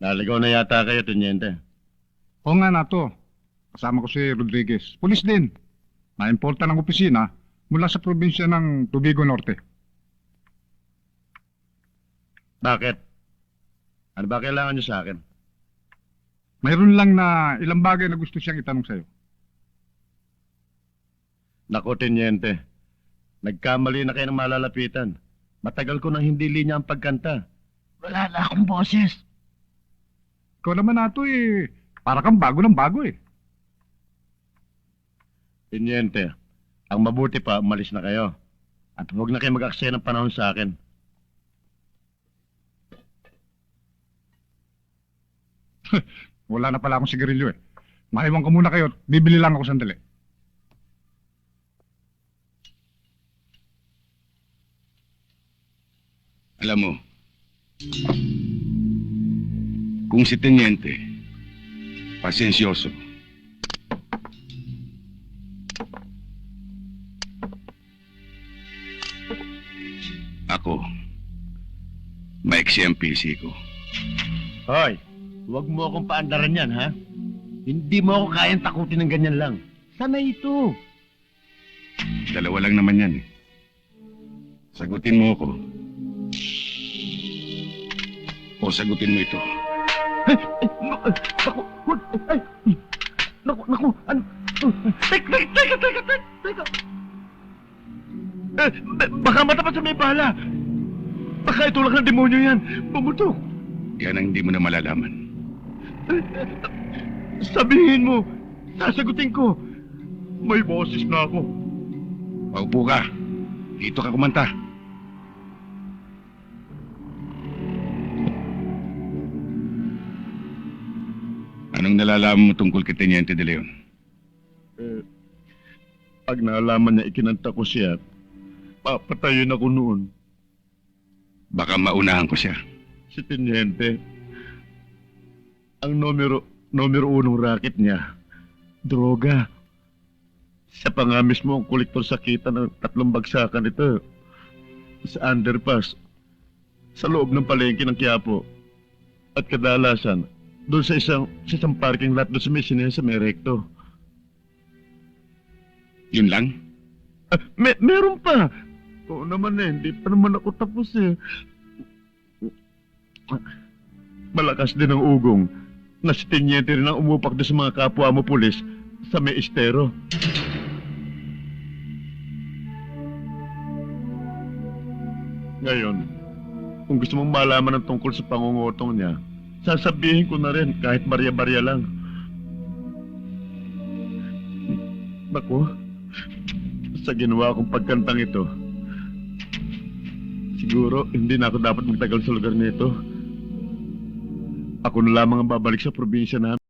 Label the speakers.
Speaker 1: Naligaw na yata kayo, Teniente.
Speaker 2: Oo nga nato. Kasama ko si Rodriguez. Pulis din. Na-importa ng opisina mula sa probinsya ng Tubigo Norte.
Speaker 1: Bakit? Ano ba kailangan niyo sa akin?
Speaker 2: Mayroon lang na ilang bagay na gusto siyang itanong sa'yo.
Speaker 1: Nako, Teniente. Nagkamali na kayo ng malalapitan. Matagal ko nang hindi linya ang pagkanta. Wala na akong boses.
Speaker 2: Ikaw naman nato para kang bago ng bago eh.
Speaker 1: Teniente, ang mabuti pa, umalis na kayo. At huwag na kayo mag-aksaya ng panahon sa akin.
Speaker 2: Wala na pala akong sigarilyo eh. Maiwan ko muna kayo at bibili lang ako sandali.
Speaker 3: Alam mo, kung si Teniente, pasensyoso, ako, maiksi ang PC ko.
Speaker 1: Hoy, huwag mo akong paandaran yan, ha? Hindi mo ako kayang takutin ng ganyan lang. Sanay ito.
Speaker 3: Dalawa lang naman yan eh. Sagutin mo ako. O sagutin mo ito.
Speaker 1: Naku, huwag, ay, naku, ano, teka. Baka matapat sa may bala. Baka itulak ng demonyo yan. Pumutok.
Speaker 3: Yan ang hindi mo na malalaman.
Speaker 1: Sabihin mo, sasagutin ko. May boses na ako.
Speaker 3: Paupo ka. Dito ka kumanta. Anong nalalaman mo tungkol kay Teniente de Leon?
Speaker 1: Pag naalaman niya ikinanta ko siya, papatayin ako noon.
Speaker 3: Baka maunahan ko siya.
Speaker 1: Si Teniente, ang numero unong racket niya, droga. Siya pa nga mismo ang kolektor sa kita ng 3 bagsakan ito. Sa underpass, sa loob ng palengke ng Quiapo. At kadalasan, doon sa isang parking lot doon sa may sinesa may recto.
Speaker 3: Yun lang?
Speaker 1: Meron pa. Oo naman hindi pa naman ako tapos eh. Malakas din ang ugong na si Teniente rin ang umupak doon sa mga kapwa mo pulis sa may estero. Ngayon, kung gusto mong malaman ng tungkol sa pangungutong niya, sasabihin ko na rin kahit barya-barya lang. Naku, sa ginawa kong pagkantang ito, siguro hindi na ako dapat magtagal sa lugar nito. Ako na lamang ang babalik sa probinsya namin.